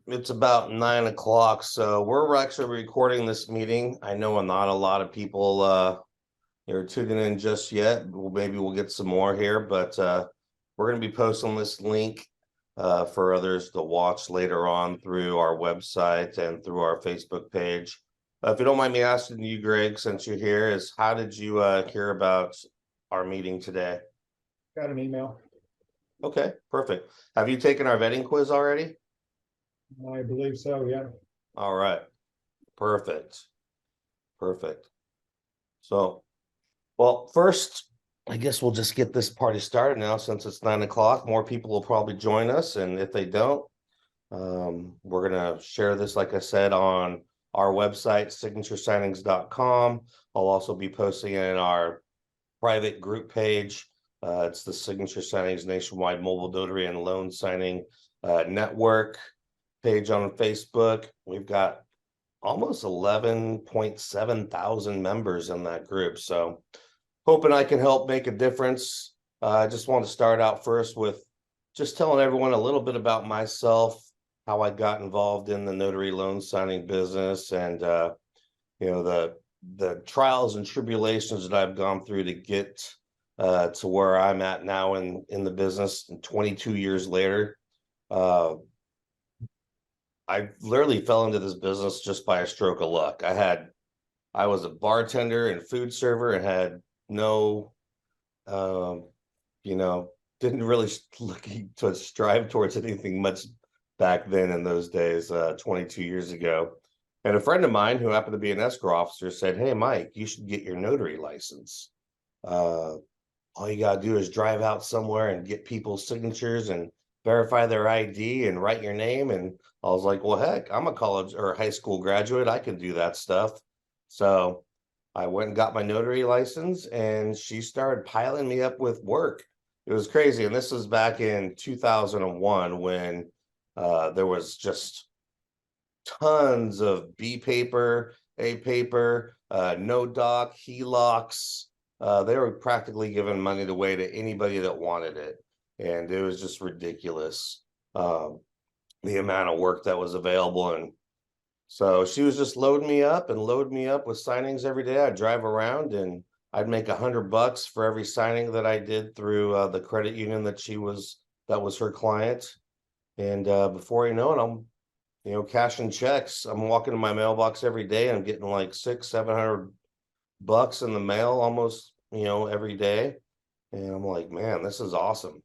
it's about 9 o'clock, so we're actually recording this meeting. I know not a lot of people are tuning in just yet. Well, maybe we'll get some more here, but we're going to be posting this link for others to watch later on through our website and through our Facebook page. If you don't mind me asking you, Greg, since you're here, is how did you hear about our meeting today? Got an email. Okay, perfect. Have you taken our vetting quiz already? I believe so, yeah. All right, perfect. Perfect. So, well, first, I guess we'll just get this party started now since it's 9 o'clock. More people will probably join us. And if they don't, we're going to share this, like I said, on our website, signaturesignings.com. I'll also be posting it in our private group page. It's the Signature Signings Nationwide Mobile Notary and Loan Signing Network page on Facebook. We've got almost 11.7 thousand members in that group. So hoping I can help make a difference. I just want to start out first with just telling everyone a little bit about myself, how I got involved in the notary loan signing business, and the trials and tribulations that I've gone through to get to where I'm at now in the business. And 22 years later, I literally fell into this business just by a stroke of luck. I was a bartender and food server and had no, um, didn't really looking to strive towards anything much back then in those days, 22 years ago. And a friend of mine who happened to be an escrow officer said, "Hey, Mike, you should get your notary license. Uh, all you got to do is drive out somewhere and get people's signatures and verify their ID and write your name." And I was like, well, heck, I'm a college or high school graduate. I can do that stuff. So I went and got my notary license, and she started piling me up with work. It was crazy. And this was back in 2001 when there was just tons of B paper, A paper, no doc, HELOCs. They were practically giving money away to anybody that wanted it. And it was just ridiculous, the amount of work that was available. And so she was just loading me up and loading me up with signings every day. I'd drive around and I'd make $100 for every signing that I did through the credit union that was her client. And before you know it, I'm cashing checks. I'm walking to my mailbox every day and I'm getting like 600-700 bucks in the mail almost, every day. And I'm like, man, this is awesome.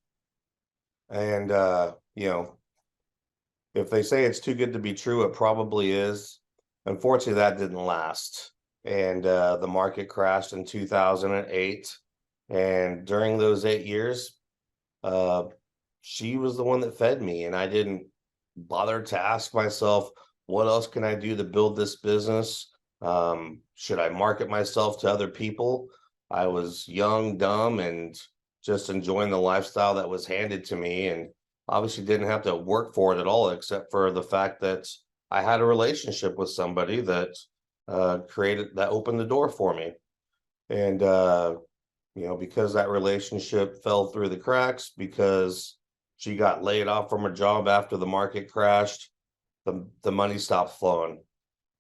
And if they say it's too good to be true, it probably is. Unfortunately, that didn't last. And the market crashed in 2008. And during those 8 years, uh, she was the one that fed me. And I didn't bother to ask myself, what else can I do to build this business? Should I market myself to other people? I was young, dumb, and just enjoying the lifestyle that was handed to me. And obviously didn't have to work for it at all, except for the fact that I had a relationship with somebody that opened the door for me. And because that relationship fell through the cracks, because she got laid off from her job after the market crashed, the money stopped flowing.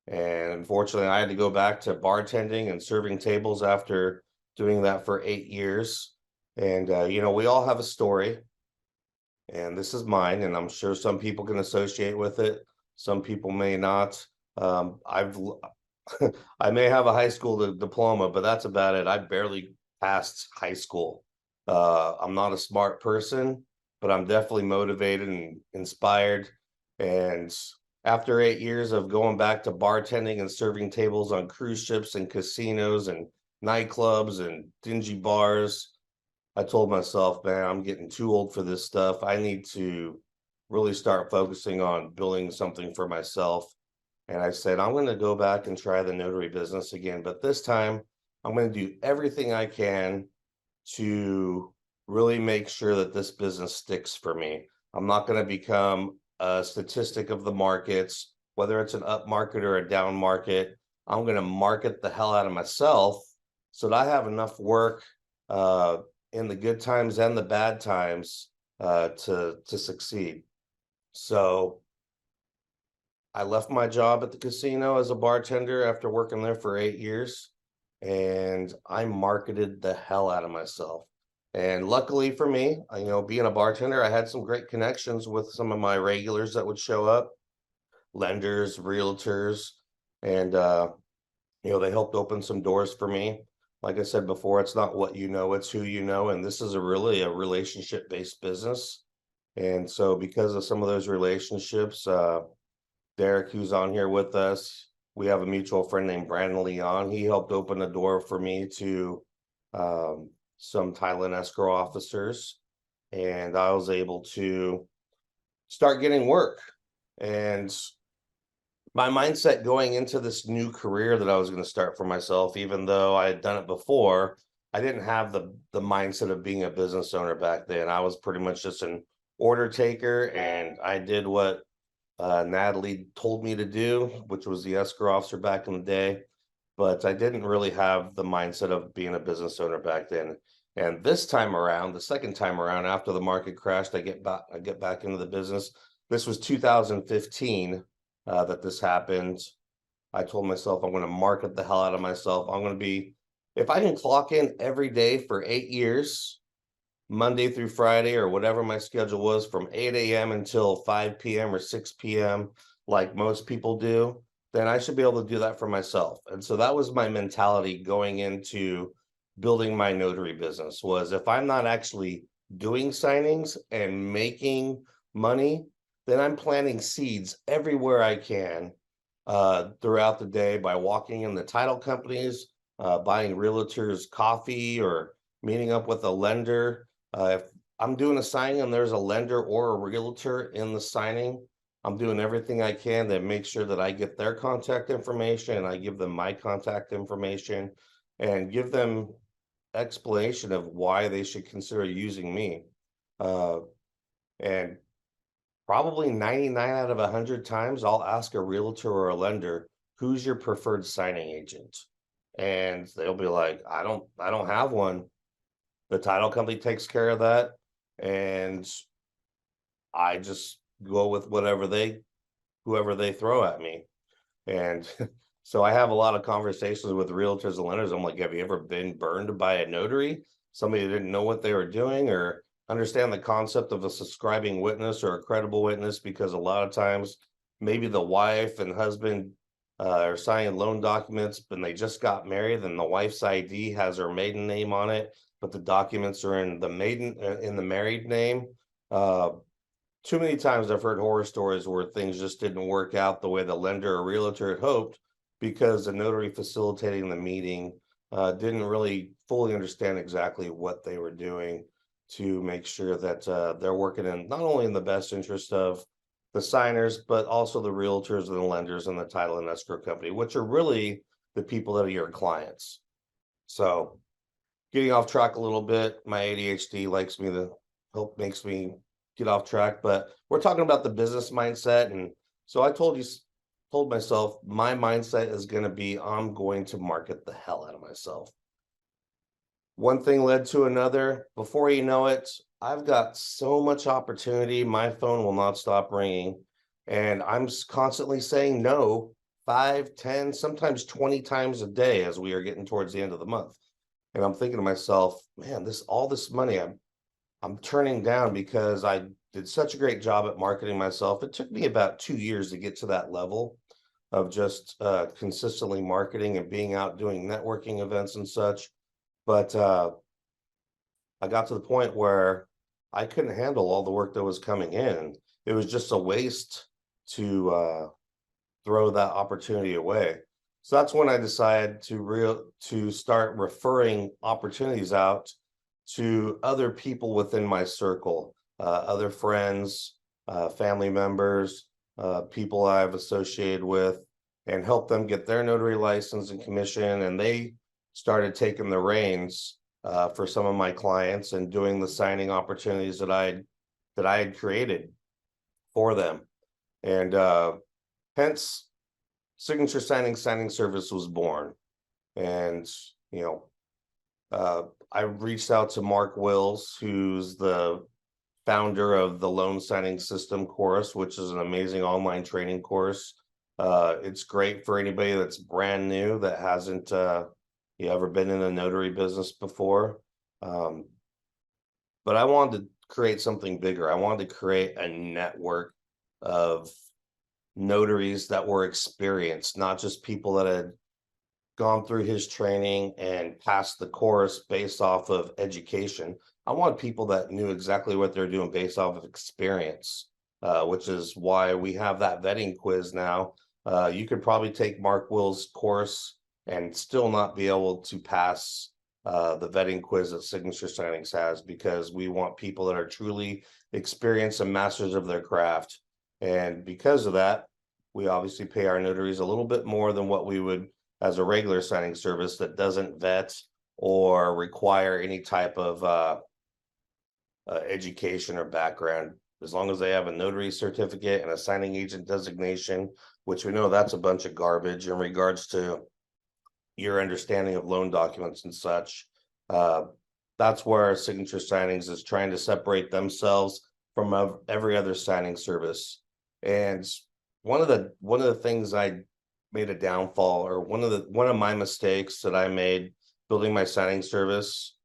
And unfortunately, I had to go back to bartending and serving tables after doing that for 8 years. And we all have a story, and this is mine, and I'm sure some people can associate with it. Some people may not. I've I may have a high school diploma, but that's about it. I barely passed high school. I'm not a smart person, but I'm definitely motivated and inspired. And after 8 years of going back to bartending and serving tables on cruise ships and casinos and nightclubs and dingy bars, I told myself, man, I'm getting too old for this stuff. I need to really start focusing on building something for myself. And I said, I'm going to go back and try the notary business again. But this time, I'm going to do everything I can to really make sure that this business sticks for me. I'm not going to become a statistic of the markets, whether it's an up market or a down market. I'm going to market the hell out of myself so that I have enough work in the good times and the bad times to succeed. So I left my job at the casino as a bartender after working there for 8 years, and I marketed the hell out of myself. And luckily for me, being a bartender, I had some great connections with some of my regulars that would show up, lenders, realtors, and they helped open some doors for me. Like I said before, it's not what you know, it's who you know, and this is really a relationship-based business. And so because of some of those relationships, Derek, who's on here with us, we have a mutual friend named Brandon Leon. He helped open the door for me to some Thailand escrow officers, and I was able to start getting work. And my mindset going into this new career that I was going to start for myself, even though I had done it before, I didn't have the mindset of being a business owner back then. I was pretty much just an order taker, and I did what Natalie told me to do, which was the escrow officer back in the day. But I didn't really have the mindset of being a business owner back then. And this time around, the second time around, after the market crashed, I get back into the business. This was 2015 that this happened. I told myself I'm going to market the hell out of myself. I'm going to be, if I can clock in every day for 8 years, Monday through Friday, or whatever my schedule was, from 8 a.m. until 5 p.m. or 6 p.m., like most people do, then I should be able to do that for myself. And so that was my mentality going into building my notary business, was if I'm not actually doing signings and making money, then I'm planting seeds everywhere I can throughout the day by walking in the title companies, buying realtors coffee, or meeting up with a lender. If I'm doing a signing and there's a lender or a realtor in the signing, I'm doing everything I can to make sure that I get their contact information and I give them my contact information and give them explanation of why they should consider using me. Uh, and probably 99 out of 100 times, I'll ask a realtor or a lender, who's your preferred signing agent? And they'll be like, I don't have one. The title company takes care of that. And I just go with whoever they throw at me. And so I have a lot of conversations with realtors and lenders. I'm like, have you ever been burned by a notary? Somebody that didn't know what they were doing or understand the concept of a subscribing witness or a credible witness? Because a lot of times, maybe the wife and husband are signing loan documents, and they just got married, and the wife's ID has her maiden name on it, but the documents are in the married name. Uh, Too many times I've heard horror stories where things just didn't work out the way the lender or realtor had hoped, because the notary facilitating the meeting didn't really fully understand exactly what they were doing to make sure that they're working in not only in the best interest of the signers, but also the realtors and the lenders and the title and escrow company, which are really the people that are your clients. So getting off track a little bit, my ADHD likes me to help, makes me get off track, but we're talking about the business mindset. And so I told myself my mindset is going to be, I'm going to market the hell out of myself. One thing led to another. Before you know it, I've got so much opportunity. My phone will not stop ringing. And I'm constantly saying no 5, 10, sometimes 20 times a day as we are getting towards the end of the month. And I'm thinking to myself, man, all this money I'm turning down because I did such a great job at marketing myself. It took me about 2 years to get to that level of just consistently marketing and being out doing networking events and such. But I got to the point where I couldn't handle all the work that was coming in. It was just a waste to throw that opportunity away. So that's when I decided to start referring opportunities out to other people within my circle, other friends, family members, people I've associated with, and help them get their notary license and commission. And they started taking the reins for some of my clients and doing the signing opportunities that I had created for them. And hence, Signature Signing Service was born. And you know, I reached out to Mark Wills, who's the founder of the loan signing system course, which is an amazing online training course. It's great for anybody that's brand new, that hasn't ever been in a notary business before. But I wanted to create something bigger. I wanted to create a network of notaries that were experienced, not just people that had gone through his training and passed the course based off of education. I want people that knew exactly what they're doing based off of experience, which is why we have that vetting quiz now. You could probably take Mark Will's course and still not be able to pass the vetting quiz that Signature Signings has, because we want people that are truly experienced and masters of their craft. And because of that, we obviously pay our notaries a little bit more than what we would as a regular signing service that doesn't vet or require any type of education or background. As long as they have a notary certificate and a signing agent designation, which we know that's a bunch of garbage in regards to your understanding of loan documents and such. That's where Signature Signings is trying to separate themselves from every other signing service. And one of the things I made a downfall, or one of my mistakes that I made building my signing service,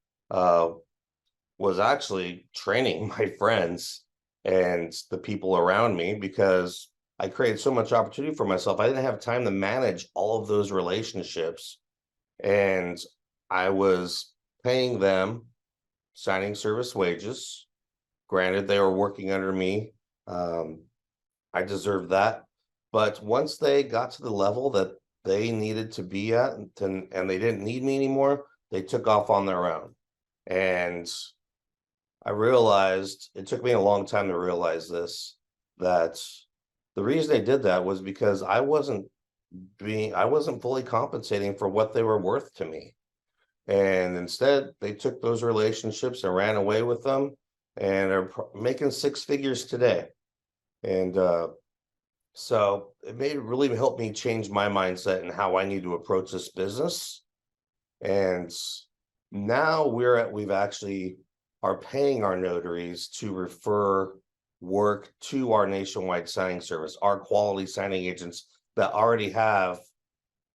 was actually training my friends and the people around me, because I created so much opportunity for myself. I didn't have time to manage all of those relationships, and I was paying them signing service wages. Granted, they were working under me. I deserved that. But once they got to the level that they needed to be at, and they didn't need me anymore, they took off on their own. And I realized, it took me a long time to realize this, that the reason they did that was because I wasn't fully compensating for what they were worth to me. And instead, they took those relationships and ran away with them, and are making six figures today. And so it really helped me change my mindset and how I need to approach this business. And now we've actually are paying our notaries to refer work to our nationwide signing service, our quality signing agents that already have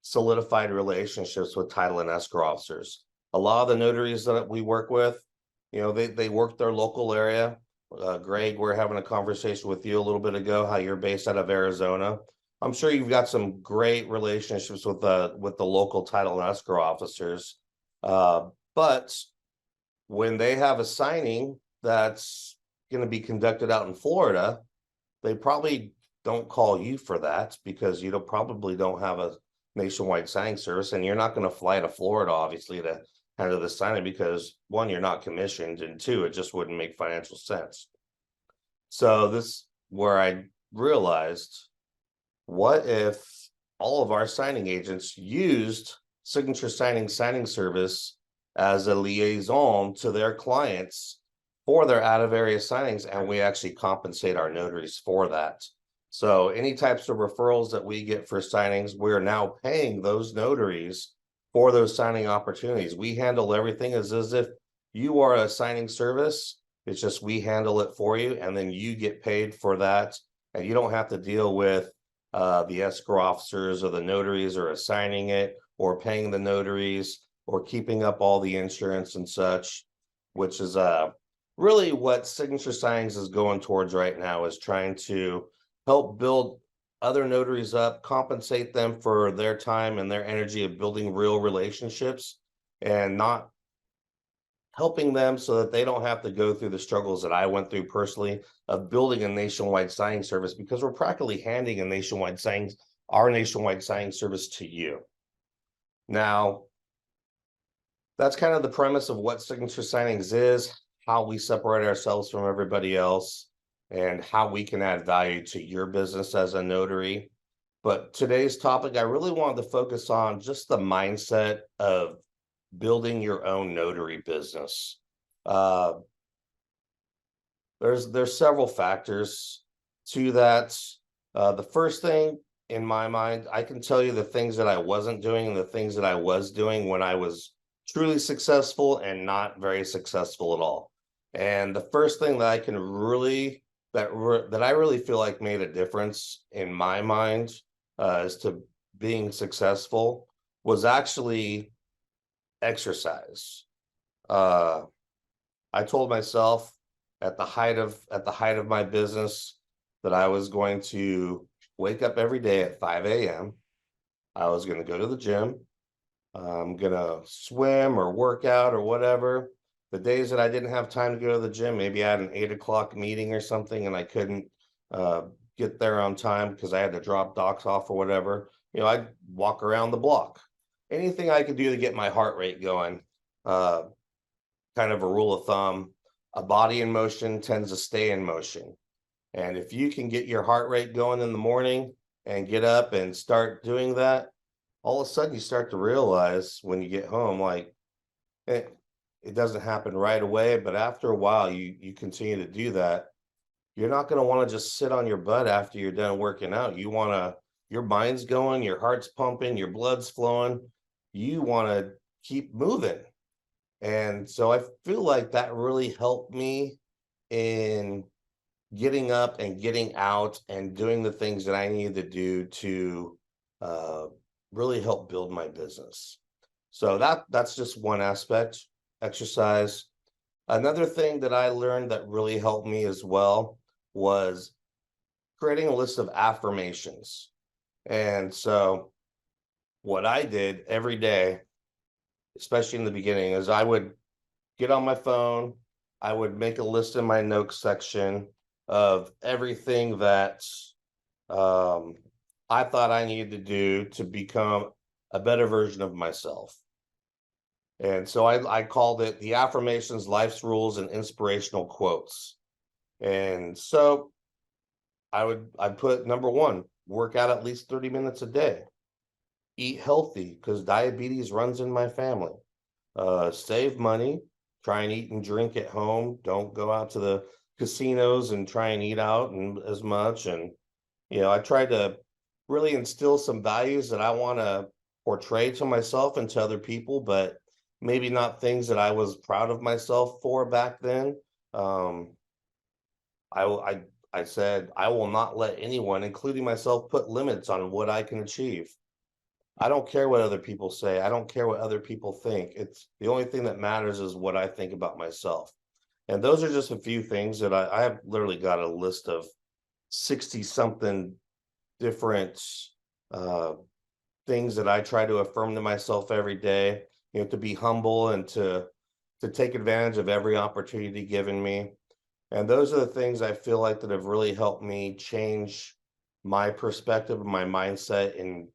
solidified relationships with title and escrow officers. A lot of the notaries that we work with, they work their local area. Greg, we're having a conversation with you a little bit ago, how you're based out of Arizona. I'm sure you've got some great relationships with the local title and escrow officers. But when they have a signing that's going to be conducted out in Florida, they probably don't call you for that, because you probably don't have a nationwide signing service, and you're not going to fly to Florida, obviously, to handle the signing, because one, you're not commissioned, and two, it just wouldn't make financial sense. So this where I realized, what if all of our signing agents used Signature signing service as a liaison to their clients for their out of area signings, and we actually compensate our notaries for that. So any types of referrals that we get for signings, we're now paying those notaries for those signing opportunities. We handle everything as if you are a signing service. It's just we handle it for you, and then you get paid for that, and you don't have to deal with the escrow officers or the notaries, or assigning it, or paying the notaries, or keeping up all the insurance and such, which is really what Signature Signings is going towards right now, is trying to help build other notaries up, compensate them for their time and their energy of building real relationships, and not helping them so that they don't have to go through the struggles that I went through personally of building a nationwide signing service, because we're practically handing our nationwide signing service to you. Now, that's kind of the premise of what Signature Signings is, how we separate ourselves from everybody else, and how we can add value to your business as a notary. But today's topic, I really wanted to focus on just the mindset of building your own notary business. There's several factors to that. The first thing in my mind, I can tell you the things that I wasn't doing and the things that I was doing when I was truly successful and not very successful at all. And the first thing that I can really that I really feel like made a difference in my mind as to being successful was actually exercise. Uh, I told myself at the height of my business that I was going to wake up every day at 5 a.m. I was going to go to the gym. I'm gonna swim or work out or whatever. The days that I didn't have time to go to the gym, maybe I had an 8 o'clock meeting or something and I couldn't uh, get there on time because I had to drop docs off or whatever. I'd walk around the block. Anything I could do to get my heart rate going. Uh, Kind of a rule of thumb, a body in motion tends to stay in motion. And if you can get your heart rate going in the morning and get up and start doing that, all of a sudden you start to realize when you get home, like it doesn't happen right away, but after a while, you continue to do that. You're not going to want to just sit on your butt after you're done working out. Your mind's going, your heart's pumping, your blood's flowing. You want to keep moving. And so I feel like that really helped me in getting up and getting out and doing the things that I needed to do to uh, really help build my business. So that's just one aspect, exercise. Another thing that I learned that really helped me as well was creating a list of affirmations. And so what I did every day, especially in the beginning, is I would get on my phone, I would make a list in my notes section of everything that um, I thought I needed to do to become a better version of myself. And so I called it the affirmations, life's rules, and inspirational quotes. And so I'd put number one, work out at least 30 minutes a day, eat healthy because diabetes runs in my family, save money, try and eat and drink at home. Don't go out to the casinos and try and eat out and as much. And I try to really instill some values that I want to portray to myself and to other people, but maybe not things that I was proud of myself for back then. Um, I said I will not let anyone, including myself, put limits on what I can achieve. I don't care what other people say. I don't care what other people think. It's the only thing that matters is what I think about myself. And those are just a few things that I have literally got a list of 60 something different uh, things that I try to affirm to myself every day, to be humble and to take advantage of every opportunity given me. And those are the things I feel like that have really helped me change my perspective, my mindset in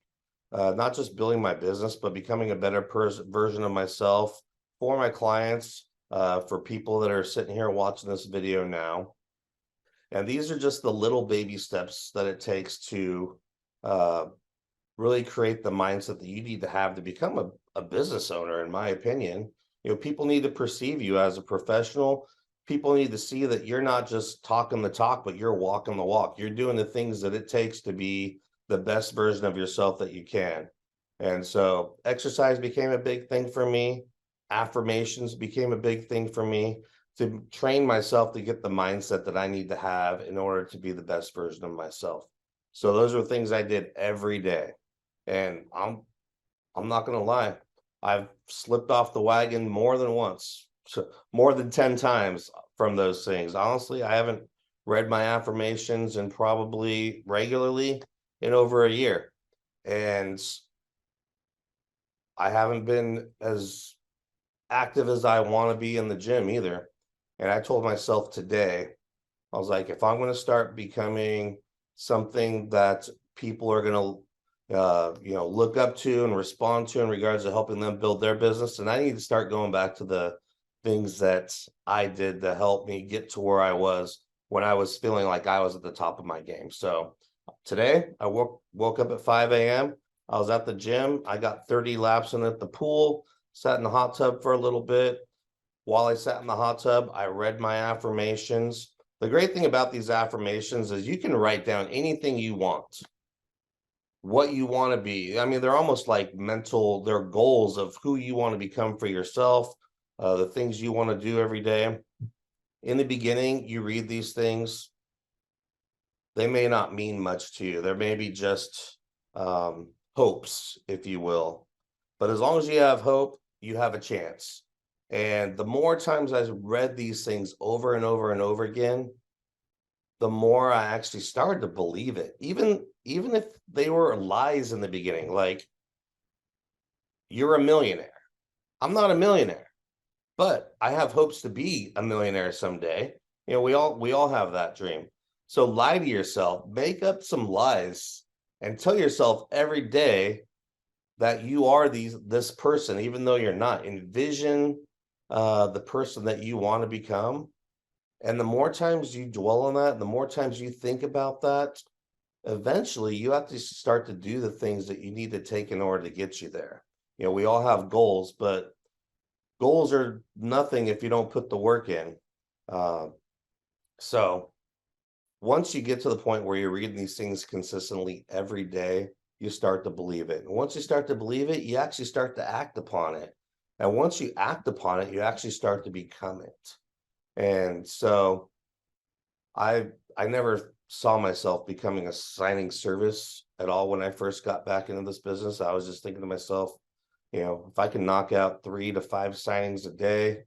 not just building my business, but becoming a better version of myself for my clients, for people that are sitting here watching this video now. And these are just the little baby steps that it takes to uh, really create the mindset that you need to have to become a business owner, in my opinion. People need to perceive you as a professional. People need to see that you're not just talking the talk, but you're walking the walk. You're doing the things that it takes to be the best version of yourself that you can. And so exercise became a big thing for me. Affirmations became a big thing for me to train myself to get the mindset that I need to have in order to be the best version of myself. So those are things I did every day. And I'm not gonna lie, I've slipped off the wagon more than once, more than 10 times from those things. Honestly, I haven't read my affirmations and probably regularly in over a year. And I haven't been as active as I want to be in the gym either. And I told myself today, I was like, if I'm going to start becoming something that people are going to, look up to and respond to in regards to helping them build their business, and I need to start going back to the things that I did to help me get to where I was when I was feeling like I was at the top of my game. So today I woke up at 5 a.m. I was at the gym. I got 30 laps in at the pool, sat in the hot tub for a little bit. While I sat in the hot tub, I read my affirmations. The great thing about these affirmations is you can write down anything you want, what you want to be. I mean, they're almost like they're goals of who you want to become for yourself, the things you want to do every day. in the beginning, you read these things, they may not mean much to you. There may be just hopes, if you will. But as long as you have hope, you have a chance. And the more times I've read these things over and over and over again, the more I actually started to believe it. Even if they were lies in the beginning, like, you're a millionaire. I'm not a millionaire, but I have hopes to be a millionaire someday. We all have that dream. So lie to yourself, make up some lies, and tell yourself every day that you are this person, even though you're not. Envision the person that you want to become. And the more times you dwell on that, the more times you think about that, eventually you have to start to do the things that you need to take in order to get you there. We all have goals, but goals are nothing if you don't put the work in. So once you get to the point where you're reading these things consistently every day, you start to believe it. And once you start to believe it, you actually start to act upon it. And once you act upon it, you actually start to become it. And so I never saw myself becoming a signing service at all when I first got back into this business. I was just thinking to myself, if I can knock out 3 to 5 signings a day,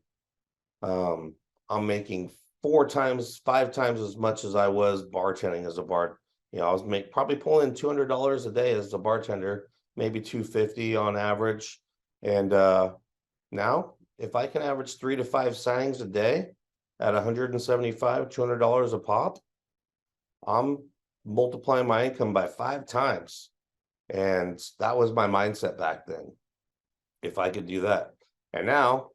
I'm making 4 times, 5 times as much as I was bartending as a bar. I was probably pulling $200 a day as a bartender, maybe 250 on average. And now, if I can average 3 to 5 signings a day at $175, $200 a pop, I'm multiplying my income by 5 times. And that was my mindset back then. If I could do that. And now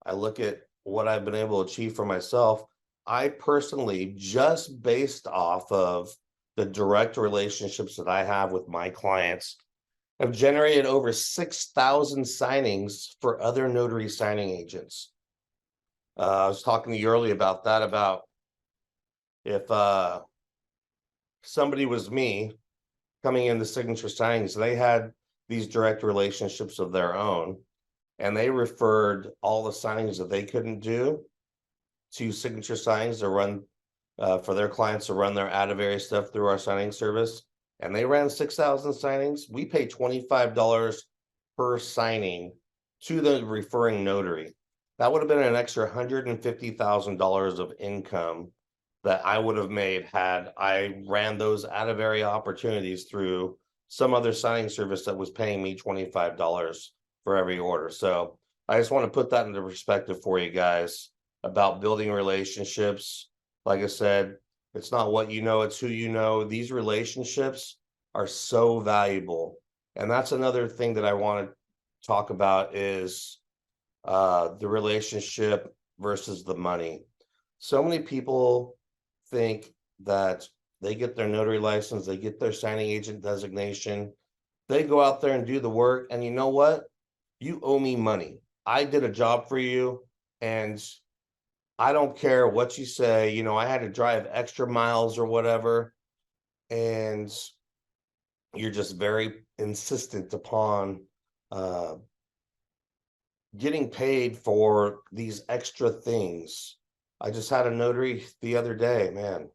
I look at what I've been able to achieve for myself. I personally, just based off of the direct relationships that I have with my clients, have generated over 6,000 signings for other notary signing agents. I was talking to you earlier about that, about if somebody was me coming into signature signings, they had these direct relationships of their own, and they referred all the signings that they couldn't do to signature signings to run for their clients to run their out of area stuff through our signing service. And they ran 6,000 signings. We pay $25 per signing to the referring notary. That would have been an extra $150,000 of income that I would have made had I ran those out of area opportunities through some other signing service that was paying me $25 for every order. So I just want to put that into perspective for you guys about building relationships. Like I said, it's not what you know, it's who you know. These relationships are so valuable. And that's another thing that I want to talk about is the relationship versus the money. So many people think that they get their notary license, they get their signing agent designation, they go out there and do the work, and you know what? You owe me money. I did a job for you, and I don't care what you say. I had to drive extra miles or whatever, and you're just very insistent upon getting paid for these extra things. I just had a notary the other day, man.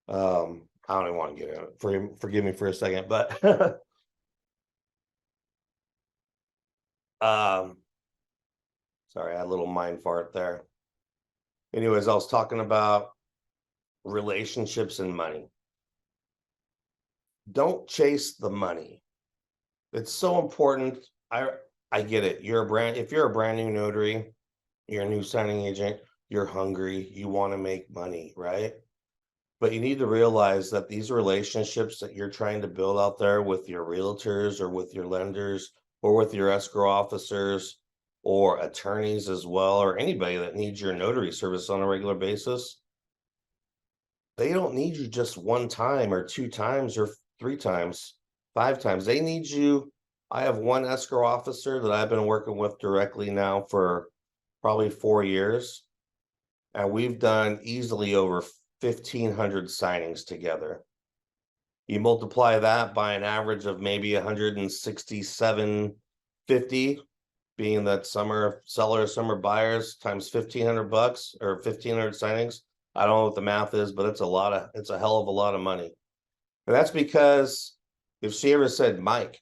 I don't even want to get in it. Forgive me for a second, but sorry, I had a little mind fart there. Anyways, I was talking about relationships and money. Don't chase the money. It's so important. I get it. If you're a brand new notary, you're a new signing agent, you're hungry, you want to make money, right? But you need to realize that these relationships that you're trying to build out there with your realtors or with your lenders or with your escrow officers or attorneys as well, or anybody that needs your notary service on a regular basis, they don't need you just 1 time or 2 times or 3 times, 5 times. They need you. I have one escrow officer that I've been working with directly now for probably 4 years, and we've done easily over 1,500 signings together. You multiply that by an average of maybe 167.50. being that summer sellers, summer buyers times 1,500 bucks or 1,500 signings. I don't know what the math is, but it's a hell of a lot of money. And that's because if she ever said, Mike,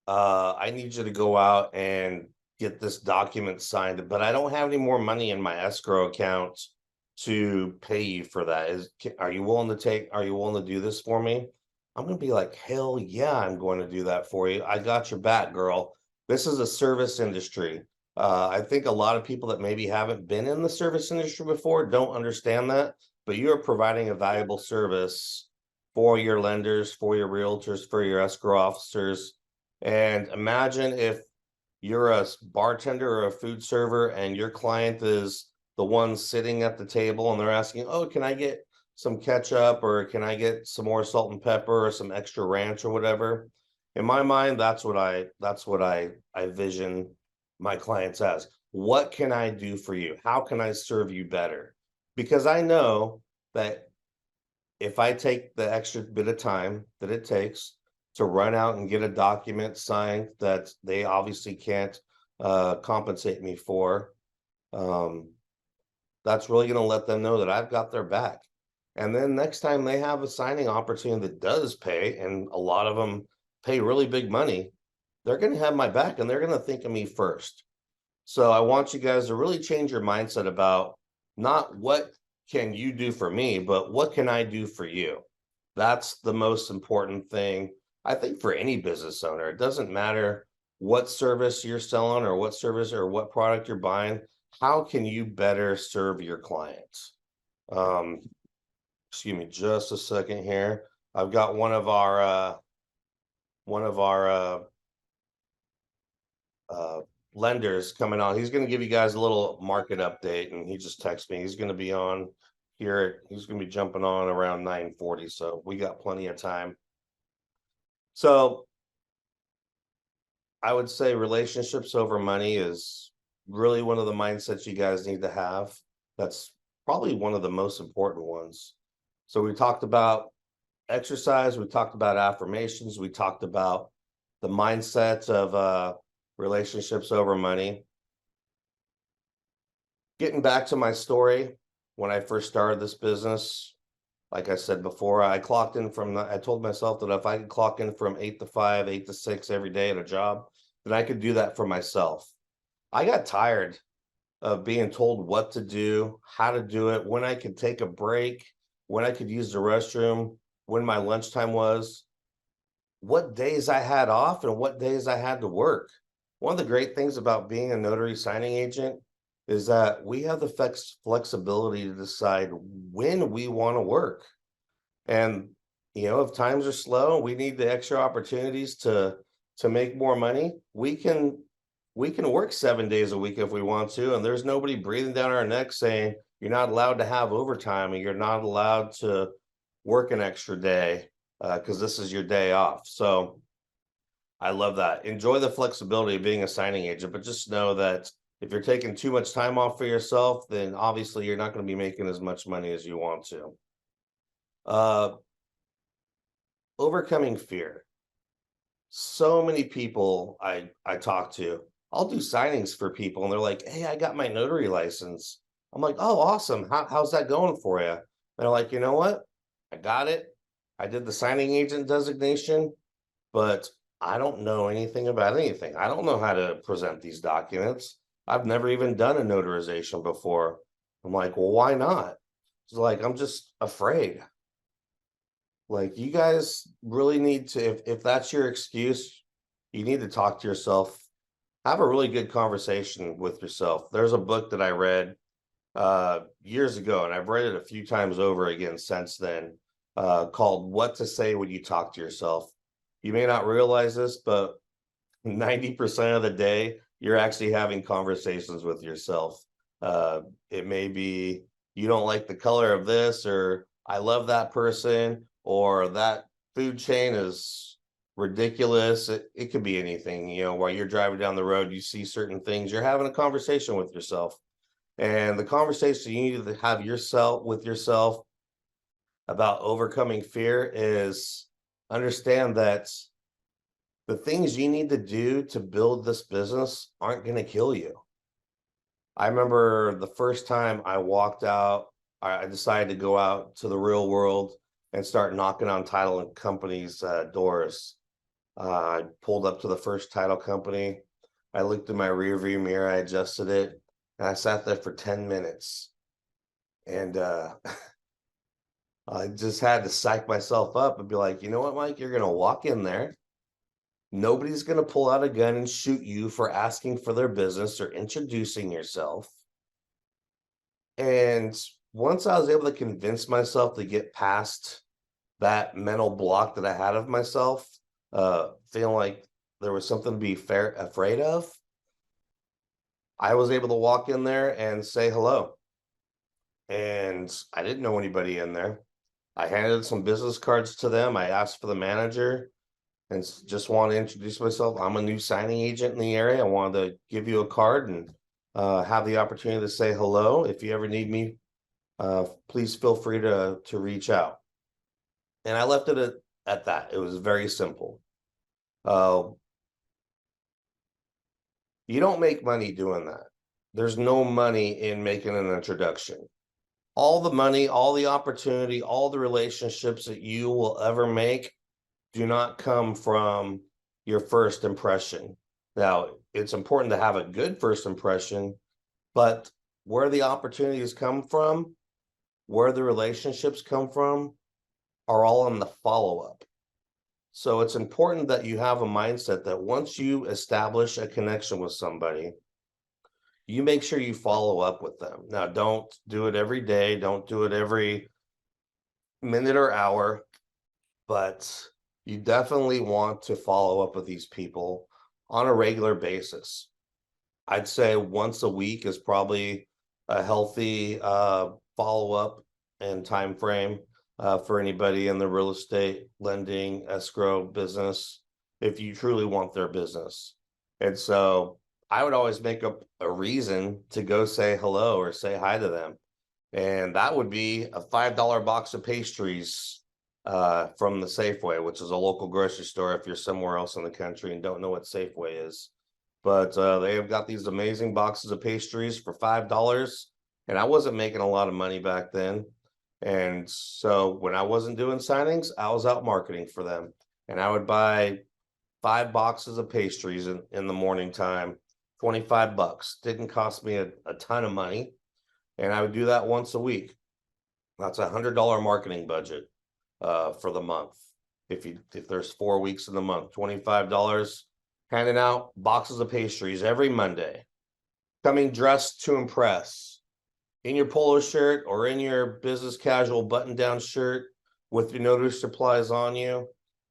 I need you to go out and get this document signed, but I don't have any more money in my escrow account to pay you for that. Are you willing to do this for me? I'm going to be like, hell yeah, I'm going to do that for you. I got your back, girl. This is a service industry. I think a lot of people that maybe haven't been in the service industry before don't understand that, but you are providing a valuable service for your lenders, for your realtors, for your escrow officers. And imagine if you're a bartender or a food server and your client is the one sitting at the table and they're asking, oh, can I get some ketchup or can I get some more salt and pepper or some extra ranch or whatever? In my mind, that's what I vision my clients as. What can I do for you? How can I serve you better? Because I know that if I take the extra bit of time that it takes to run out and get a document signed that they obviously can't compensate me for, um, that's really going to let them know that I've got their back. And then next time they have a signing opportunity that does pay, and a lot of them pay really big money, they're going to have my back and they're going to think of me first. So I want you guys to really change your mindset about not what can you do for me, but what can I do for you? That's the most important thing, I think, for any business owner. It doesn't matter what service you're selling or what service or what product you're buying. How can you better serve your clients? Um, excuse me, just a second here. I've got one of our uh, lenders coming on. He's going to give you guys a little market update, and he just texted me. He's going to be on here. He's going to be jumping on around 9:40, so we got plenty of time. So I would say relationships over money is really one of the mindsets you guys need to have. That's probably one of the most important ones. So we talked about exercise, we talked about affirmations, we talked about the mindset of relationships over money. Getting back to my story, when I first started this business, like I said before, I told myself that if I could clock in from 8 to 5, 8 to 6 every day at a job, then I could do that for myself. I got tired of being told what to do, how to do it, when I could take a break, when I could use the restroom, when my lunchtime was, what days I had off and what days I had to work. One of the great things about being a notary signing agent is that we have the flexibility to decide when we want to work. And if times are slow, we need the extra opportunities to make more money. We can work 7 days a week if we want to, and there's nobody breathing down our neck saying you're not allowed to have overtime and you're not allowed to work an extra day because this is your day off. So I love that. Enjoy the flexibility of being a signing agent, but just know that if you're taking too much time off for yourself, then obviously you're not going to be making as much money as you want to. Overcoming fear. So many people I talk to, I'll do signings for people and they're like, hey, I got my notary license. I'm like, oh, awesome. How's that going for you? They're like, you know what? I got it. I did the signing agent designation, but I don't know anything about anything. I don't know how to present these documents. I've never even done a notarization before. I'm like, well, why not? It's like, I'm just afraid. Like, you guys really need to, if that's your excuse, you need to talk to yourself, have a really good conversation with yourself. There's a book that I read years ago, and I've read it a few times over again since then, called What to Say When You Talk to Yourself. You may not realize this, but 90% of the day, you're actually having conversations with yourself. It may be, you don't like the color of this, or I love that person, or that food chain is ridiculous. It could be anything, while you're driving down the road, you see certain things, you're having a conversation with yourself. And the conversation you need to have with yourself about overcoming fear is understand that The things you need to do to build this business aren't going to kill you. I remember the first time I walked out, I decided to go out to the real world and start knocking on title and companies' doors. I pulled up to the first title company. I looked in my rearview mirror, I adjusted it, and I sat there for 10 minutes. And I just had to psych myself up and be like, you know what, Mike, you're going to walk in there. Nobody's going to pull out a gun and shoot you for asking for their business or introducing yourself. And once I was able to convince myself to get past that mental block that I had of myself, feeling like there was something to be afraid of, I was able to walk in there and say hello. And I didn't know anybody in there. I handed some business cards to them. I asked for the manager and just wanted to introduce myself. I'm a new signing agent in the area. I wanted to give you a card and have the opportunity to say hello. If you ever need me, please feel free to reach out. And I left it at that. It was very simple. You don't make money doing that. There's no money in making an introduction. All the money, all the opportunity, all the relationships that you will ever make do not come from your first impression. Now, it's important to have a good first impression, but where the opportunities come from, where the relationships come from, are all in the follow-up. So it's important that you have a mindset that once you establish a connection with somebody, you make sure you follow up with them. Now, don't do it every day, don't do it every minute or hour, but you definitely want to follow up with these people on a regular basis. I'd say once a week is probably a healthy follow up and time frame for anybody in the real estate, lending, escrow business, if you truly want their business. And so I would always make up a reason to go say hello or say hi to them. And that would be a $5 box of pastries from the Safeway, which is a local grocery store if you're somewhere else in the country and don't know what Safeway is. But they have got these amazing boxes of pastries for $5. And I wasn't making a lot of money back then. And so when I wasn't doing signings, I was out marketing for them. And I would buy 5 boxes of pastries in the morning time, 25 bucks. Didn't cost me a ton of money. And I would do that once a week. That's $100 marketing budget for the month. If there's 4 weeks in the month, $25, handing out boxes of pastries every Monday, coming dressed to impress in your polo shirt or in your business casual button-down shirt with your notary supplies on you,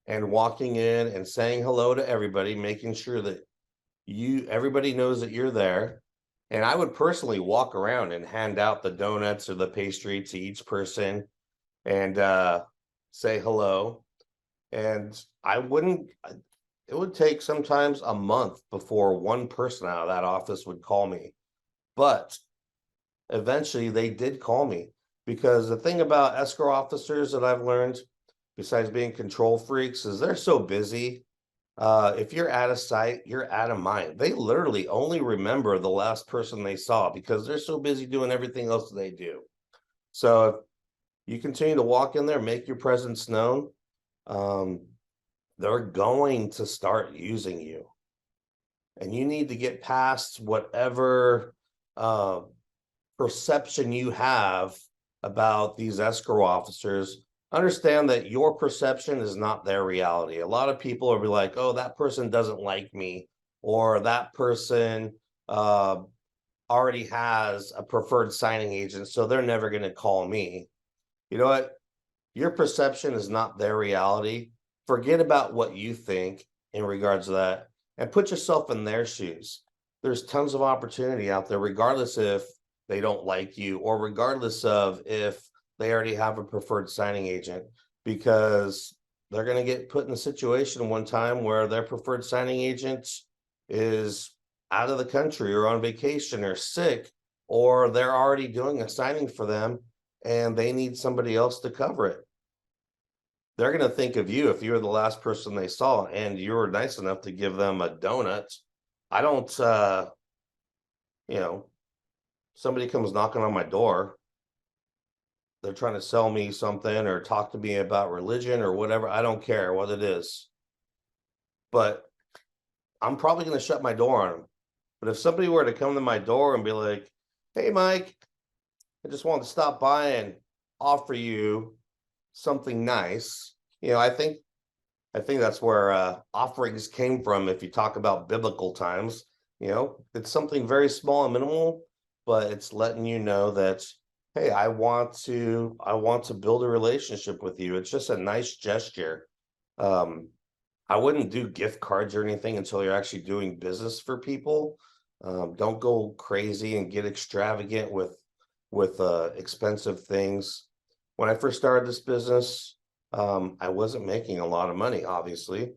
and walking in and saying hello to everybody, making sure that everybody knows that you're there. And I would personally walk around and hand out the donuts or the pastry to each person and say hello. And it would take sometimes a month before one person out of that office would call me. But eventually they did call me, because the thing about escrow officers that I've learned, besides being control freaks, is they're so busy. If you're out of sight, you're out of mind. They literally only remember the last person they saw because they're so busy doing everything else they do. So if you continue to walk in there, make your presence known, they're going to start using you. And you need to get past whatever perception you have about these escrow officers. Understand that your perception is not their reality. A lot of people will be like, oh, that person doesn't like me, or that person already has a preferred signing agent, so they're never going to call me. You know what? Your perception is not their reality. Forget about what you think in regards to that and put yourself in their shoes. There's tons of opportunity out there, regardless if they don't like you or regardless of if they already have a preferred signing agent, because they're going to get put in a situation one time where their preferred signing agent is out of the country or on vacation or sick, or they're already doing a signing for them and they need somebody else to cover it. they're going to think of you if you're the last person they saw and you were nice enough to give them a donut. I don't, you know, somebody comes knocking on my door, they're trying to sell me something or talk to me about religion or whatever. I don't care what it is, but I'm probably going to shut my door on them. But if somebody were to come to my door and be like, "Hey, Mike, I just wanted to stop by and offer you something nice," I think that's where offerings came from. If you talk about biblical times, it's something very small and minimal, but it's letting you know that, hey, I want to build a relationship with you. It's just a nice gesture. Um, I wouldn't do gift cards or anything until you're actually doing business for people. Don't go crazy and get extravagant with expensive things. When I first started this business, I wasn't making a lot of money, obviously,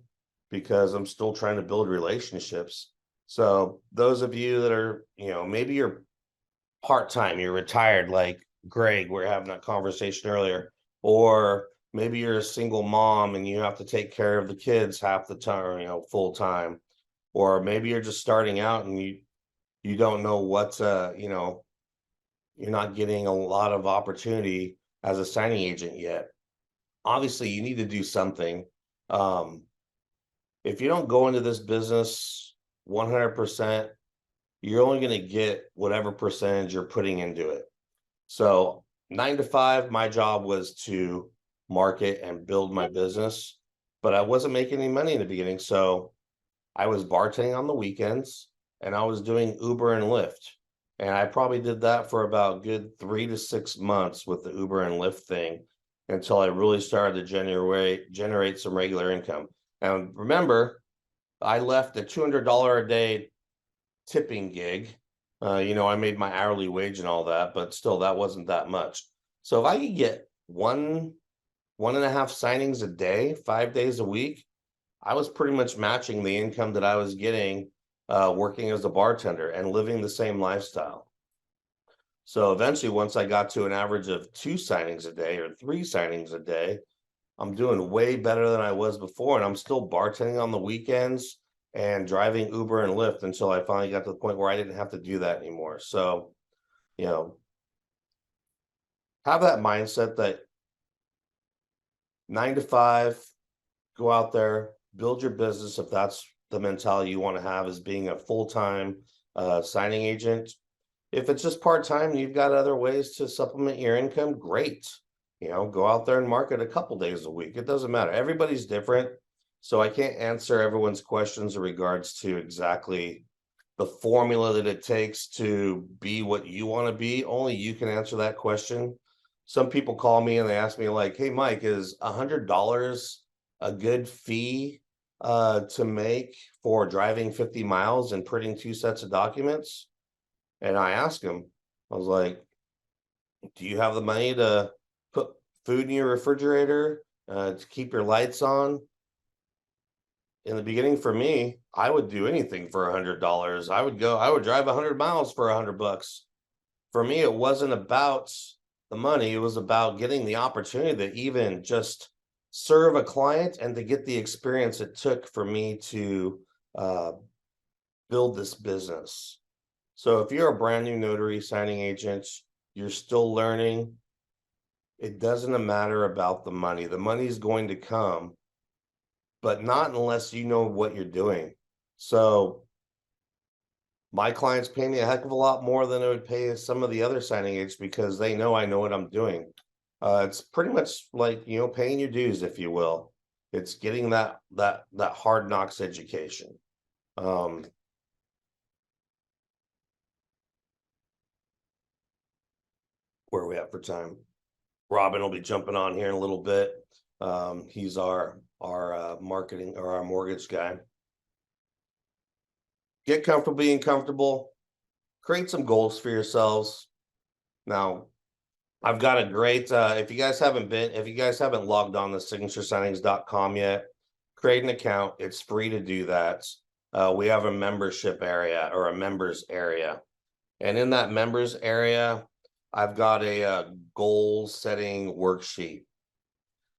because I'm still trying to build relationships. So those of you that are, maybe you're part-time, you're retired, like Greg, we are having that conversation earlier, or maybe you're a single mom and you have to take care of the kids half the time, full time, or maybe you're just starting out and you don't know what you're not getting a lot of opportunity as a signing agent yet. Obviously, you need to do something. Um, if you don't go into this business 100%, you're only going to get whatever percentage you're putting into it. So 9 to 5, my job was to market and build my business, but I wasn't making any money in the beginning. So I was bartending on the weekends and I was doing Uber and Lyft. And I probably did that for about good 3 to 6 months with the Uber and Lyft thing until I really started to generate some regular income. And remember, I left a $200 a day tipping gig. I made my hourly wage and all that, but still that wasn't that much. So if I could get one and a half signings a day, 5 days a week, I was pretty much matching the income that I was getting working as a bartender and living the same lifestyle. So eventually, once I got to an average of 2 signings a day or 3 signings a day, I'm doing way better than I was before. And I'm still bartending on the weekends and driving Uber and Lyft until I finally got to the point where I didn't have to do that anymore. So, you know, have that mindset that 9 to 5, go out there, build your business. If that's the mentality you want to have, is being a full-time signing agent. If it's just part-time and you've got other ways to supplement your income, great. Go out there and market a couple days a week. It doesn't matter. Everybody's different. So I can't answer everyone's questions in regards to exactly the formula that it takes to be what you want to be. Only you can answer that question. Some people call me and they ask me like, "Hey, Mike, is $100 a good fee to make for driving 50 miles and printing 2 sets of documents?" And I asked him, I was like, "Do you have the money to put food in your refrigerator, to keep your lights on?" In the beginning, for me, I would do anything for $100. I would drive 100 miles for $100. For me, it wasn't about the money. It was about getting the opportunity to even just serve a client and to get the experience it took for me to uh, build this business. So if you're a brand new notary signing agent, you're still learning, it doesn't matter about the money. The money is going to come, but not unless you know what you're doing. So my clients pay me a heck of a lot more than it would pay some of the other signing agents because they know I know what I'm doing. It's pretty much like, paying your dues, if you will. It's getting that hard knocks education. Um, where are we at for time? Robin will be jumping on here in a little bit. He's our marketing or our mortgage guy. Get comfortable being comfortable. Create some goals for yourselves. Now, I've got a great if you guys haven't logged on to signaturesignings.com yet, create an account. It's free to do that. We have a membership area or a members area. And in that members area, I've got a goal setting worksheet.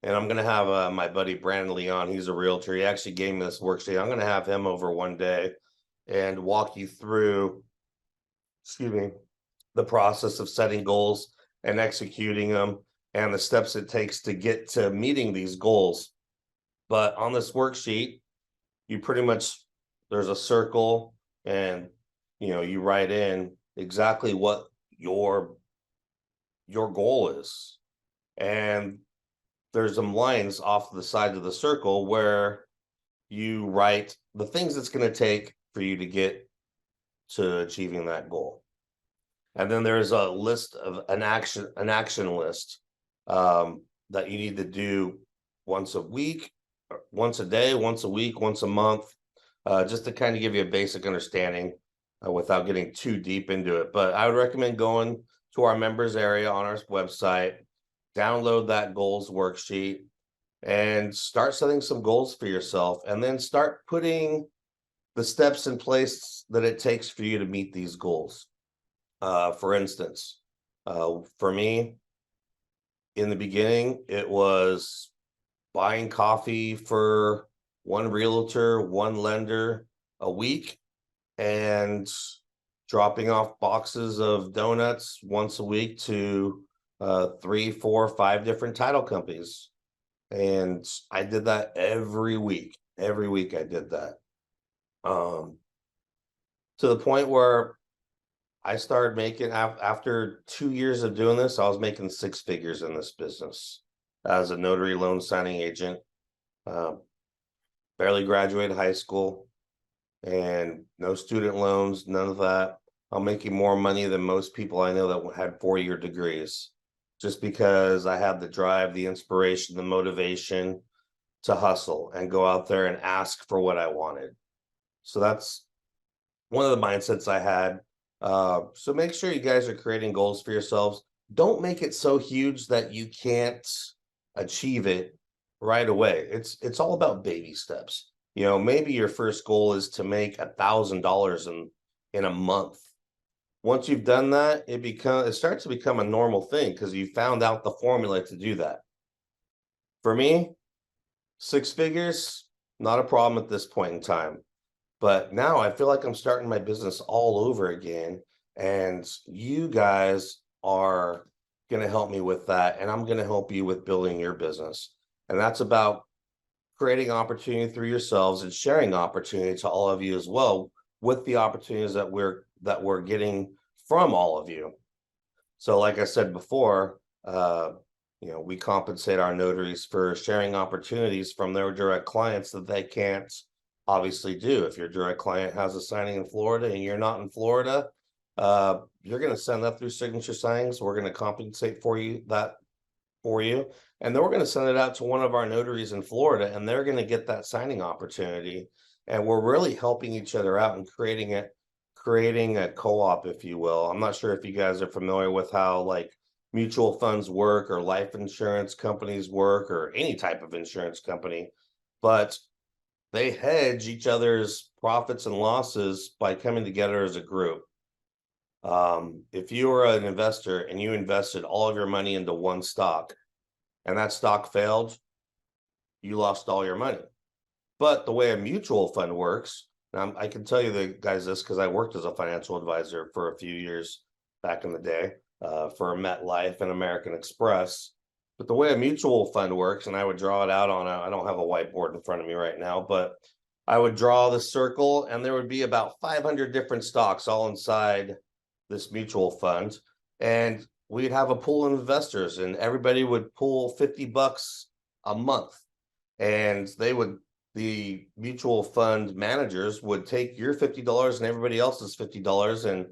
And I'm going to have my buddy Brandon Leon. He's a realtor. He actually gave me this worksheet. I'm going to have him over one day and walk you through, excuse me, the process of setting goals and executing them and the steps it takes to get to meeting these goals. But on this worksheet, you pretty much, there's a circle, and you write in exactly what your goal is. And there's some lines off the side of the circle where you write the things it's going to take for you to get to achieving that goal. And then there's a list of an action list that you need to do once a week, once a day, once a week, once a month, just to kind of give you a basic understanding without getting too deep into it. But I would recommend going to our members area on our website, download that goals worksheet, and start setting some goals for yourself, and then start putting the steps in place that it takes for you to meet these goals. For instance, for me, in the beginning, it was buying coffee for one realtor, one lender a week, and dropping off boxes of donuts once a week to 3, 4, 5 different title companies. And I did that every week. Every week I did that. To the point where I started making, after 2 years of doing this, I was making 6 figures in this business as a notary loan signing agent. Barely graduated high school and no student loans, none of that. I'm making more money than most people I know that had 4-year degrees, just because I had the drive, the inspiration, the motivation to hustle and go out there and ask for what I wanted. So that's one of the mindsets I had. So make sure you guys are creating goals for yourselves. Don't make it so huge that you can't achieve it right away. It's all about baby steps. Maybe your first goal is to make $1,000 in a month. Once you've done that, it starts to become a normal thing because you found out the formula to do that. For me, 6 figures, not a problem at this point in time. But now I feel like I'm starting my business all over again. And you guys are going to help me with that. And I'm going to help you with building your business. And that's about creating opportunity through yourselves and sharing opportunity to all of you as well, with the opportunities that we're getting from all of you. So like I said before, we compensate our notaries for sharing opportunities from their direct clients that they can't obviously do. If your direct client has a signing in Florida and you're not in Florida, you're going to send that through Signature Signings. We're going to compensate for you, and then we're going to send it out to one of our notaries in Florida, and they're going to get that signing opportunity. And we're really helping each other out and creating a co-op, if you will. I'm not sure if you guys are familiar with how like mutual funds work or life insurance companies work or any type of insurance company, but they hedge each other's profits and losses by coming together as a group. If you were an investor and you invested all of your money into one stock and that stock failed, you lost all your money. But the way a mutual fund works, I can tell you the guys this because I worked as a financial advisor for a few years back in the day for MetLife and American Express. But the way a mutual fund works, and I would draw it out I don't have a whiteboard in front of me right now, but I would draw the circle and there would be about 500 different stocks all inside this mutual fund. And we'd have a pool of investors and everybody would pool $50 a month. And the mutual fund managers would take your $50 and everybody else's $50 and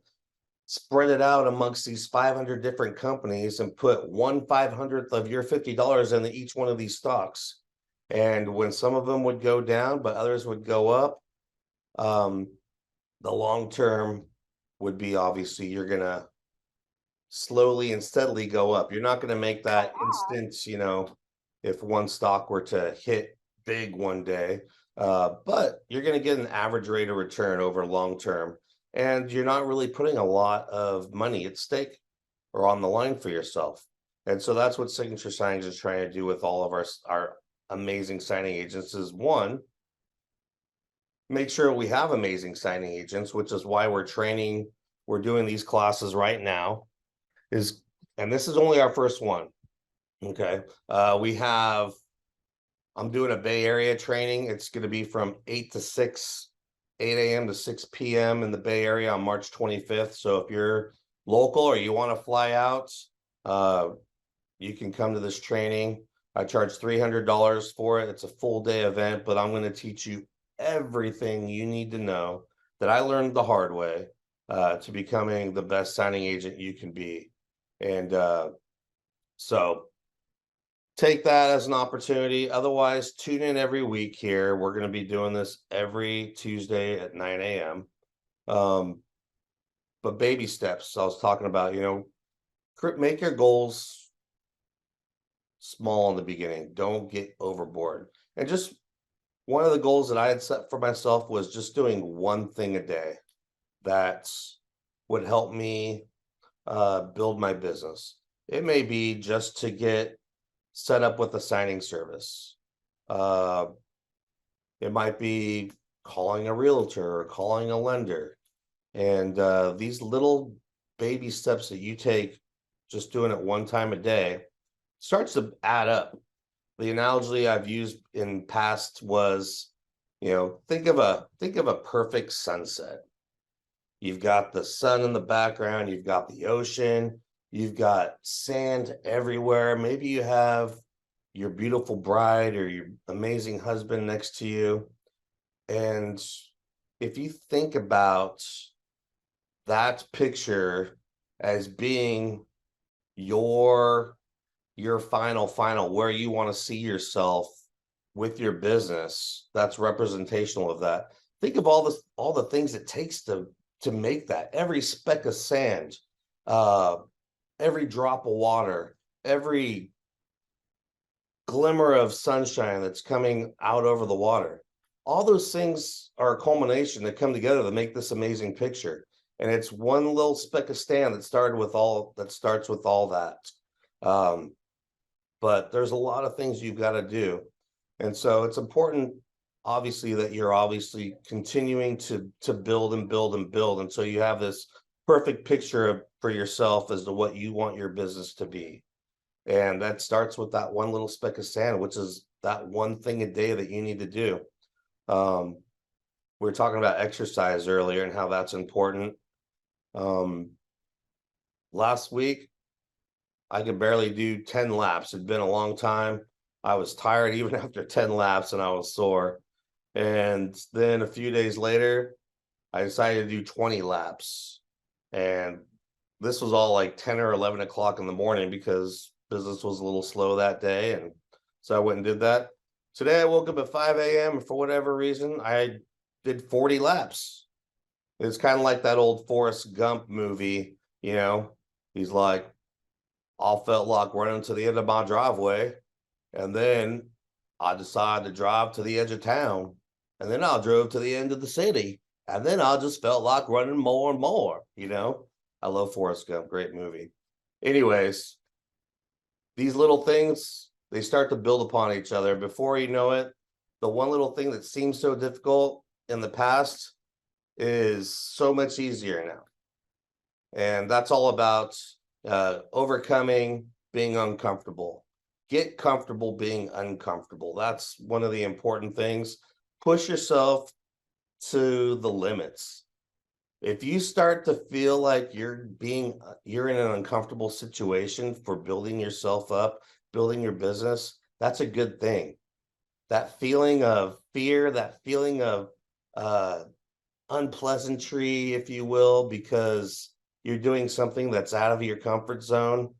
spread it out amongst these 500 different companies and put 1/500th of your $50 into each one of these stocks. And when some of them would go down, but others would go up, the long term would be obviously you're going to slowly and steadily go up. You're not going to make that instant, if one stock were to hit big one day, but you're going to get an average rate of return over long term. And you're not really putting a lot of money at stake or on the line for yourself. And so that's what Signature Signings is trying to do with all of our amazing signing agents is one, make sure we have amazing signing agents, which is why we're doing these classes right now and this is only our first one. Okay. I'm doing a Bay Area training. It's going to be from 8 a.m. to 6 p.m. in the Bay Area on March 25th. So if you're local or you want to fly out, you can come to this training. I charge $300 for it. It's a full day event, but I'm going to teach you everything you need to know that I learned the hard way to becoming the best signing agent you can be. And so take that as an opportunity. Otherwise, tune in every week here. We're going to be doing this every Tuesday at 9 a.m. But baby steps, I was talking about, make your goals small in the beginning. Don't get overboard. And just one of the goals that I had set for myself was just doing one thing a day that would help me build my business. It may be just to get set up with a signing service. It might be calling a realtor or calling a lender. And these little baby steps that you take, just doing it one time a day, starts to add up. The analogy I've used in past was, think of a perfect sunset. You've got the sun in the background, you've got the ocean, you've got sand everywhere. Maybe you have your beautiful bride or your amazing husband next to you. And if you think about that picture as being your final where you want to see yourself with your business, that's representational of that. Think of all the things it takes to make that. Every speck of sand, every drop of water, every glimmer of sunshine that's coming out over the water. All those things are a culmination that come together to make this amazing picture. And it's one little speck of sand that starts with all that. But there's a lot of things you've got to do. And so it's important, obviously, that you're obviously continuing to build and build and build. And so you have this perfect picture for yourself as to what you want your business to be. And that starts with that one little speck of sand, which is that one thing a day that you need to do. We were talking about exercise earlier and how that's important. Last week, I could barely do 10 laps. It'd been a long time. I was tired even after 10 laps and I was sore. And then a few days later, I decided to do 20 laps. And this was all like 10 or 11 o'clock in the morning because business was a little slow that day. And so I went and did that. Today I woke up at 5 a.m. and for whatever reason, I did 40 laps. It's kind of like that old Forrest Gump movie, he's like, I felt like running to the end of my driveway. And then I decided to drive to the edge of town. And then I drove to the end of the city. And then I just felt like running more and more, I love Forrest Gump, great movie. Anyways, these little things, they start to build upon each other. Before you know it, the one little thing that seems so difficult in the past is so much easier now. And that's all about overcoming being uncomfortable. Get comfortable being uncomfortable. That's one of the important things. Push yourself to the limits. If you start to feel like you're in an uncomfortable situation for building yourself up, building your business, that's a good thing. That feeling of fear, that feeling of unpleasantry, if you will, because you're doing something that's out of your comfort zone,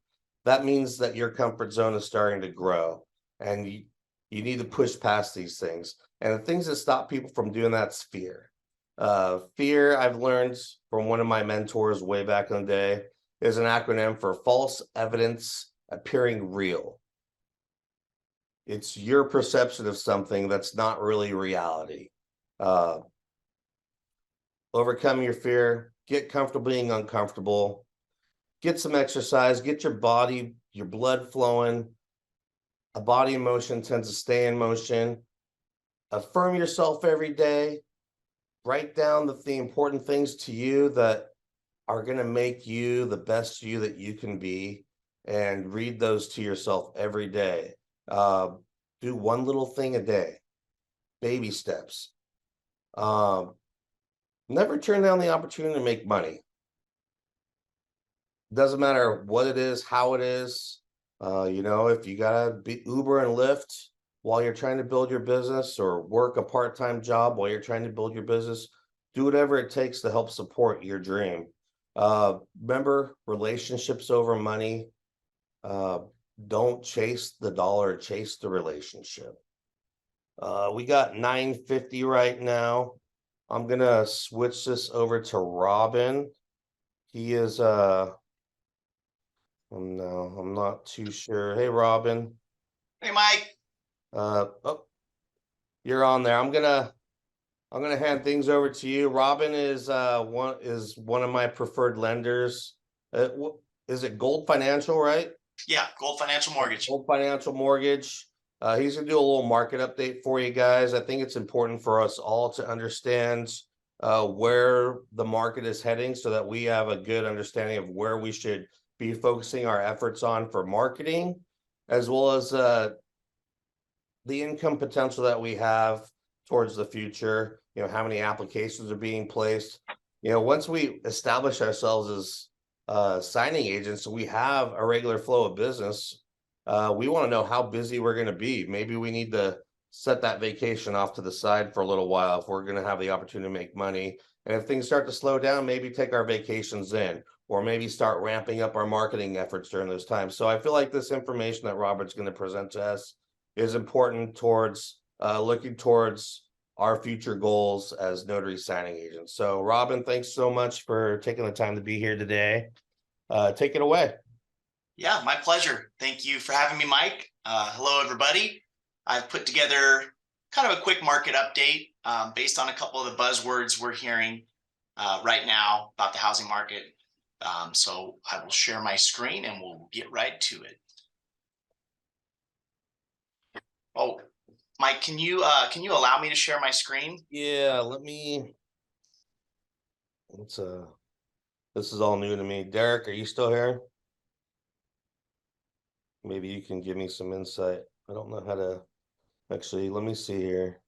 that means that your comfort zone is starting to grow and you need to push past these things. And the things that stop people from doing that's fear. Fear, I've learned from one of my mentors way back in the day, is an acronym for false evidence appearing real. It's your perception of something that's not really reality. Overcome your fear, get comfortable being uncomfortable, get some exercise, get your body your blood flowing. A body in motion tends to stay in motion. Affirm yourself every day. Write down the important things to you that are going to make you the best you that you can be, and read those to yourself every day. Do one little thing a day, baby steps. Never turn down the opportunity to make money. Doesn't matter what it is, how it is. If you gotta be Uber and Lyft while you're trying to build your business, or work a part-time job while you're trying to build your business, do whatever it takes to help support your dream. Remember, relationships over money. Don't chase the dollar, chase the relationship. We got 950 right now. I'm gonna switch this over to Robin. He is no, I'm not too sure. Hey, Robin. Hey, Mike. Oh, you're on there. I'm gonna hand things over to you. Robin is one of my preferred lenders. Is it Gold Financial, right? Yeah, Gold Financial Mortgage. Gold Financial Mortgage. He's gonna do a little market update for you guys. I think it's important for us all to understand where the market is heading, so that we have a good understanding of where we should be focusing our efforts on for marketing, as well as the income potential that we have towards the future. How many applications are being placed. Once we establish ourselves as signing agents, so we have a regular flow of business, we want to know how busy we're going to be. Maybe we need to set that vacation off to the side for a little while if we're going to have the opportunity to make money. And if things start to slow down, maybe take our vacations in, or maybe start ramping up our marketing efforts during those times. So I feel like this information that Robert's going to present to us is important towards looking towards our future goals as notary signing agents. So Robin, thanks so much for taking the time to be here today. Take it away. Yeah, my pleasure. Thank you for having me, Mike. Hello, everybody. I've put together kind of a quick market update based on a couple of the buzzwords we're hearing right now about the housing market. So I will share my screen and we'll get right to it. Oh, Mike, can you allow me to share my screen? Yeah, this is all new to me. Derek, are you still here? Maybe you can give me some insight. I don't know how to actually, let me see here.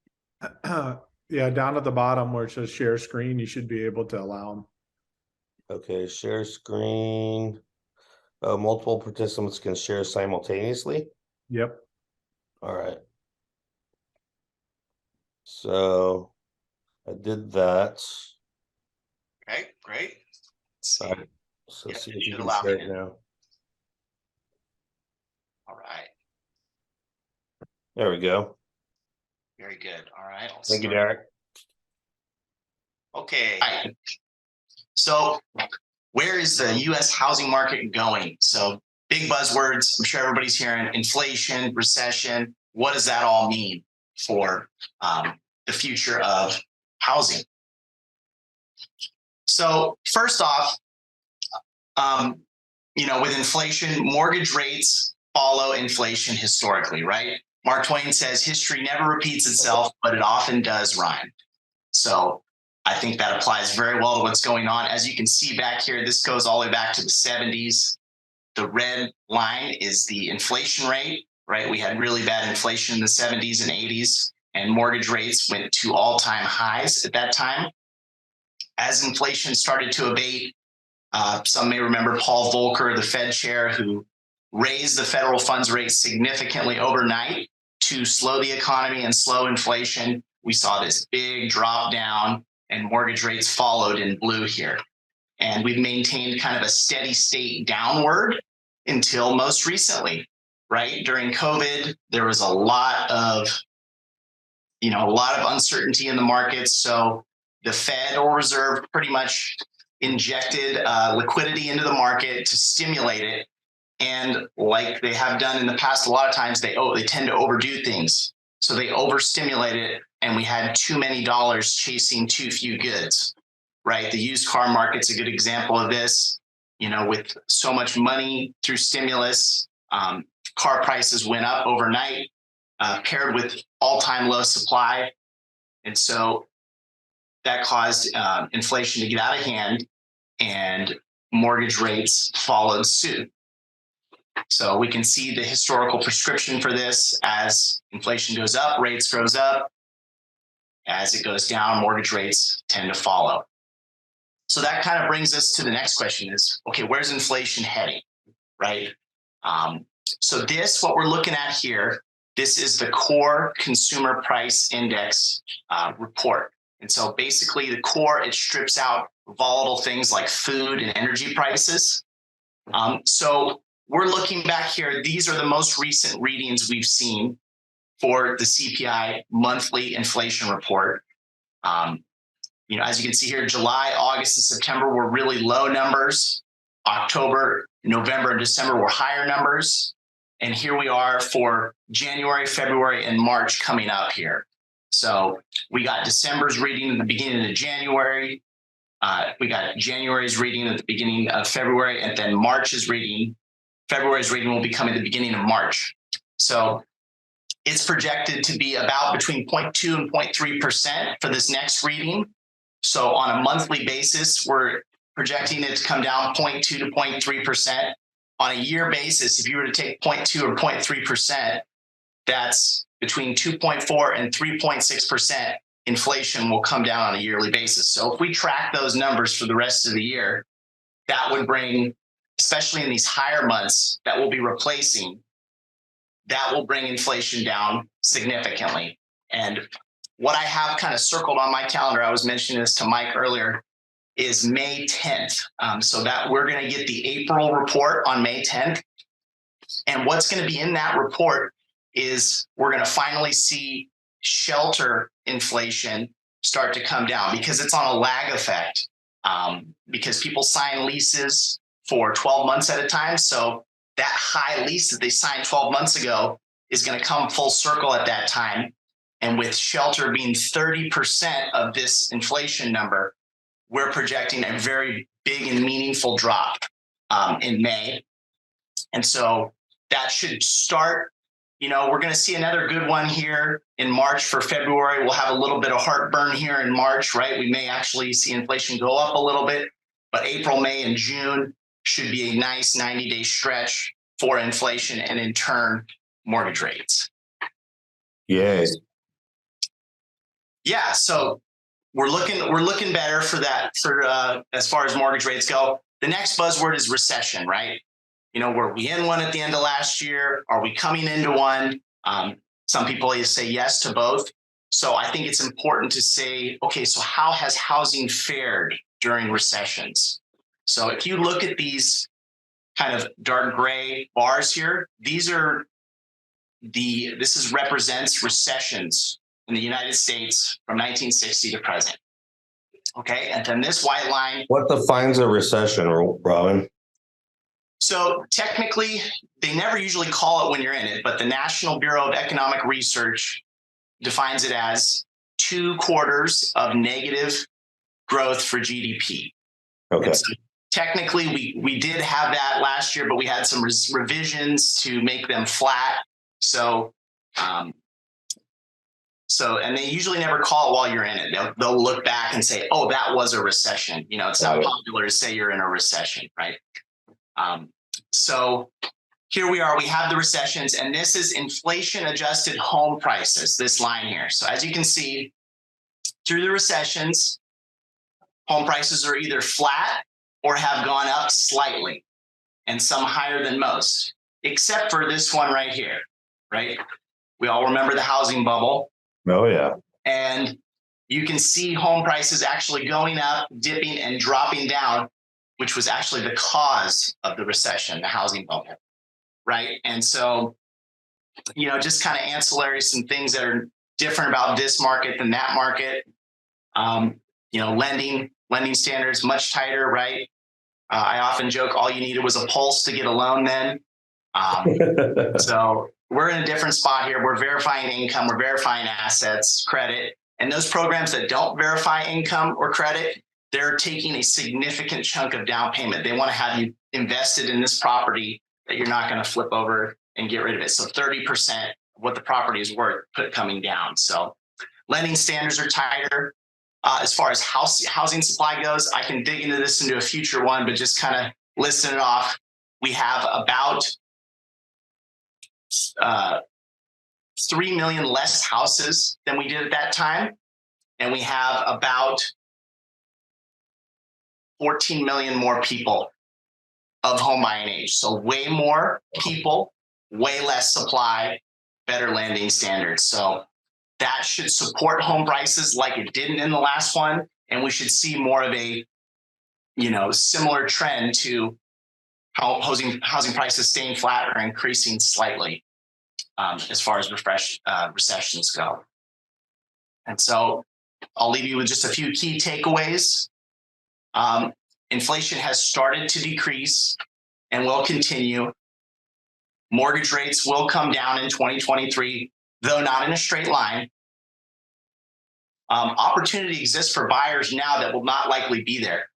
Yeah, down at the bottom where it says share screen, you should be able to allow them. Okay, share screen. Multiple participants can share simultaneously. Yep. All right. So I did that. Okay, great. Let's see. All right. So Yep, see it if you should can allow share me it to. now. All right. There we go. Very good. All right. Thank you, Derek. Okay. So where is the U.S. housing market going? So big buzzwords. I'm sure everybody's hearing inflation, recession. What does that all mean for the future of housing? So first off, with inflation, mortgage rates follow inflation historically, right? Mark Twain says history never repeats itself, but it often does rhyme. So I think that applies very well to what's going on. As you can see back here, this goes all the way back to the 70s. The red line is the inflation rate, right? We had really bad inflation in the 70s and 80s, and mortgage rates went to all-time highs at that time. As inflation started to abate, some may remember Paul Volcker, the Fed chair, who raised the federal funds rate significantly overnight to slow the economy and slow inflation. We saw this big drop down and mortgage rates followed in blue here. And we've maintained kind of a steady state downward until most recently, right? During COVID, there was a lot of uncertainty in the markets. So the Federal Reserve pretty much injected liquidity into the market to stimulate it. And like they have done in the past, a lot of times they tend to overdo things. So they overstimulate it, and we had too many dollars chasing too few goods, right? The used car market's a good example of this. With so much money through stimulus, Car prices went up overnight, paired with all-time low supply. And so that caused inflation to get out of hand, and mortgage rates followed suit. So we can see the historical prescription for this. As inflation goes up, rates goes up. As it goes down, mortgage rates tend to follow. So that kind of brings us to the next question is, okay, where's inflation heading, right? So what we're looking at here, this is the core consumer price index report. And so basically the core, it strips out volatile things like food and energy prices. So we're looking back here. These are the most recent readings we've seen for the CPI monthly inflation report. As you can see here, July, August, and September were really low numbers. October, November, and December were higher numbers. And here we are for January, February, and March coming up here. So we got December's reading at the beginning of January. We got January's reading at the beginning of February, and then February's reading will be coming at the beginning of March. So it's projected to be about between 0.2 and 0.3% for this next reading. So on a monthly basis, we're projecting it to come down 0.2 to 0.3%. On a year basis, if you were to take 0.2 or 0.3%, that's between 2.4 and 3.6% inflation will come down on a yearly basis. So if we track those numbers for the rest of the year, that would bring, especially in these higher months that we'll be replacing, that will bring inflation down significantly. And what I have kind of circled on my calendar, I was mentioning this to Mike earlier, is May 10th. So that we're going to get the April report on May 10th. And what's going to be in that report is we're going to finally see shelter inflation start to come down, because it's on a lag effect, because people sign leases for 12 months at a time. So that high lease that they signed 12 months ago is going to come full circle at that time. And with shelter being 30% of this inflation number, we're projecting a very big and meaningful drop in May. And so that should start, we're going to see another good one here in March. For February, we'll have a little bit of heartburn here in March, right? We may actually see inflation go up a little bit, but April, May, and June should be a nice 90-day stretch for inflation, and in turn, mortgage rates. Yay. Yeah, so we're looking better for that, as far as mortgage rates go. The next buzzword is recession, right? Were we in one at the end of last year? Are we coming into one? Some people say yes to both. So I think it's important to say, okay, so how has housing fared during recessions? So if you look at these kind of dark gray bars here, this represents recessions in the United States from 1960 to present. Okay, and then this white line. What defines a recession, Robin? So technically, they never usually call it when you're in it, but the National Bureau of Economic Research defines it as 2 quarters of negative growth for GDP. Okay. So technically, we did have that last year, but we had some revisions to make them flat. So, and they usually never call it while you're in it. They'll look back and say, "Oh, that was a recession." It's not popular to say you're in a recession, right? So here we are. We have the recessions, and this is inflation-adjusted home prices. This line here. So as you can see, through the recessions, home prices are either flat or have gone up slightly, and some higher than most, except for this one right here, right? We all remember the housing bubble. Oh, yeah. And you can see home prices actually going up, dipping, and dropping down, which was actually the cause of the recession, the housing bubble, right? And so, just kind of ancillary, some things that are different about this market than that market. Lending standards much tighter, right? I often joke all you needed was a pulse to get a loan then. So we're in a different spot here. We're verifying income, we're verifying assets, credit, and those programs that don't verify income or credit, they're taking a significant chunk of down payment. They want to have you invested in this property that you're not going to flip over and get rid of it. So 30% of what the property is worth coming down. So lending standards are tighter. As far as housing supply goes, I can dig into this into a future one, but just kind of listing it off. We have about 3 million less houses than we did at that time. And we have about 14 million more people of home buying age. So way more people, way less supply, better lending standards. So that should support home prices like it didn't in the last one. And we should see more of a, similar trend to how housing prices staying flat or increasing slightly as far as recessions go. And so I'll leave you with just a few key takeaways. Inflation has started to decrease and will continue. Mortgage rates will come down in 2023, though not in a straight line. Opportunity exists for buyers now that will not likely be there,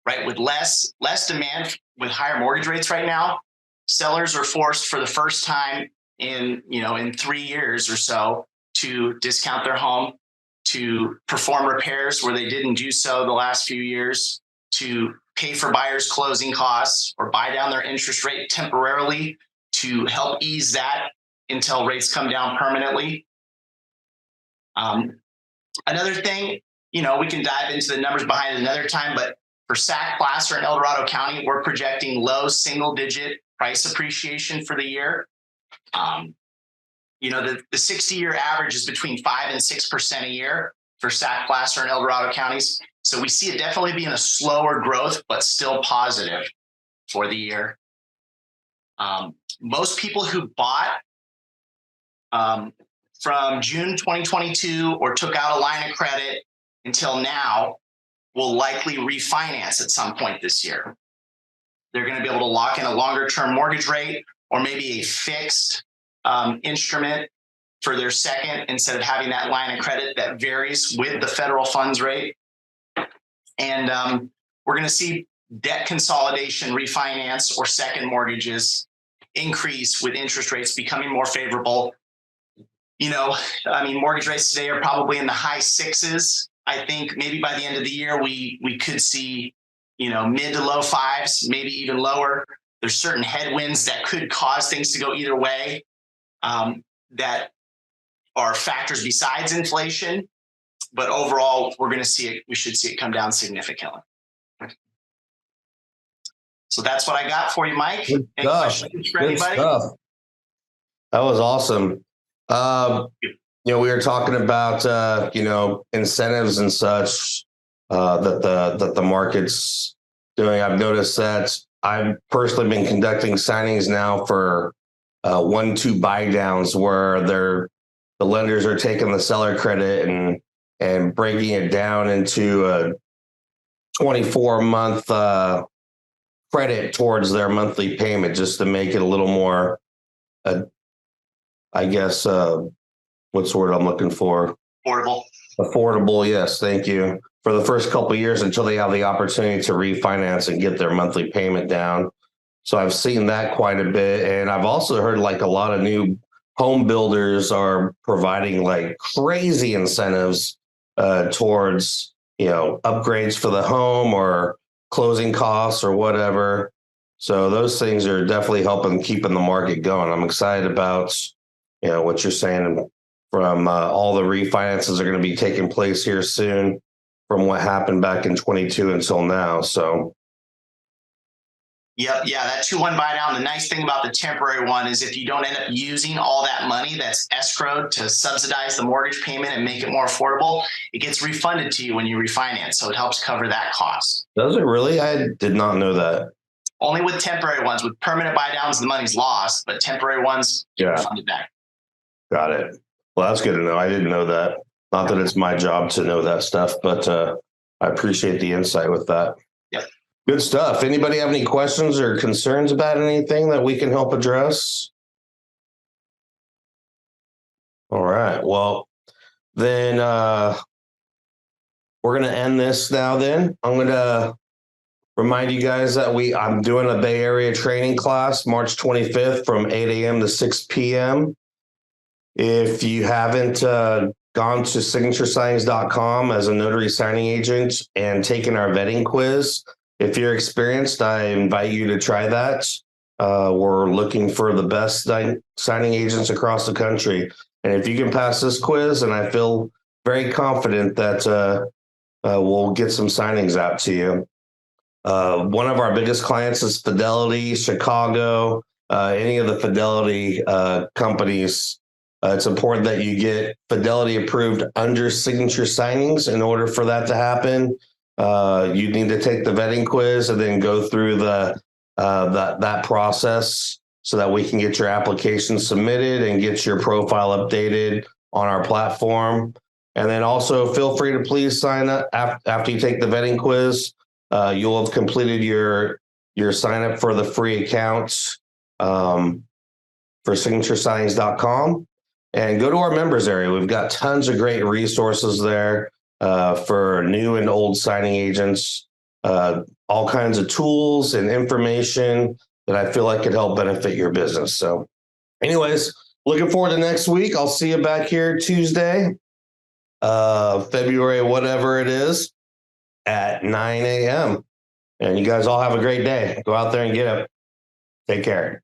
right? With less demand, with higher mortgage rates right now, sellers are forced for the first time in 3 years or so to discount their home, to perform repairs where they didn't do so the last few years, to pay for buyers' closing costs or buy down their interest rate temporarily to help ease that until rates come down permanently. Another thing, we can dive into the numbers behind it another time, but for Sac, Placer, and El Dorado County, we're projecting low single-digit price appreciation for the year. The 60-year average is between 5 and 6% a year for Sac, Placer, and El Dorado counties. So we see it definitely being a slower growth, but still positive for the year. Most people who bought from June 2022 or took out a line of credit until now will likely refinance at some point this year. They're going to be able to lock in a longer term mortgage rate or maybe a fixed instrument for their second instead of having that line of credit that varies with the federal funds rate. And we're going to see debt consolidation, refinance, or second mortgages increase with interest rates becoming more favorable. Mortgage rates today are probably in the high sixes. I think maybe by the end of the year, we could see, mid to low fives, maybe even lower. There's certain headwinds that could cause things to go either way that are factors besides inflation. But overall, we're going to see it. We should see it come down significantly. So that's what I got for you, Mike. Good Any stuff. questions for Good anybody? stuff. That was awesome. We were talking about incentives and such that the market's doing. I've noticed that I've personally been conducting signings now for 1-2 buy downs where the lenders are taking the seller credit and breaking it down into a 24-month credit towards their monthly payment, just to make it a little more, what's the word I'm looking for? Affordable. Yes. Thank you. For the first couple of years until they have the opportunity to refinance and get their monthly payment down. So I've seen that quite a bit. And I've also heard like a lot of new home builders are providing like crazy incentives towards, upgrades for the home or closing costs or whatever. So those things are definitely helping keeping the market going. I'm excited about, what you're saying from all the refinances are going to be taking place here soon from what happened back in 22 until now. So. Yep. Yeah. That 2-1 buy down. The nice thing about the temporary one is if you don't end up using all that money that's escrowed to subsidize the mortgage payment and make it more affordable, it gets refunded to you when you refinance. So it helps cover that cost. Does it really? I did not know that. Only with temporary ones. With permanent buy downs, the money's lost, but temporary ones get refunded back. Got it. Well, that's good to know. I didn't know that. Not that it's my job to know that stuff, but I appreciate the insight with that. Yep. Good stuff. Anybody have any questions or concerns about anything that we can help address? All right. Well, then we're going to end this now then. I'm going to remind you guys that I'm doing a Bay Area training class March 25th from 8 a.m. to 6 p.m. If you haven't gone to signaturescience.com as a notary signing agent and taken our vetting quiz, if you're experienced, I invite you to try that. We're looking for the best signing agents across the country. And if you can pass this quiz, and I feel very confident that we'll get some signings out to you. One of our biggest clients is Fidelity, Chicago, any of the Fidelity companies. It's important that you get Fidelity approved under signature signings. In order for that to happen, you need to take the vetting quiz and then go through that process so that we can get your application submitted and get your profile updated on our platform. And then also feel free to please sign up after you take the vetting quiz. You'll have completed your sign up for the free accounts for signaturescience.com. And go to our members area. We've got tons of great resources there for new and old signing agents, all kinds of tools and information that I feel like could help benefit your business. So anyways, looking forward to next week. I'll see you back here Tuesday, February, whatever it is, at 9 a.m. And you guys all have a great day. Go out there and get it. Take care.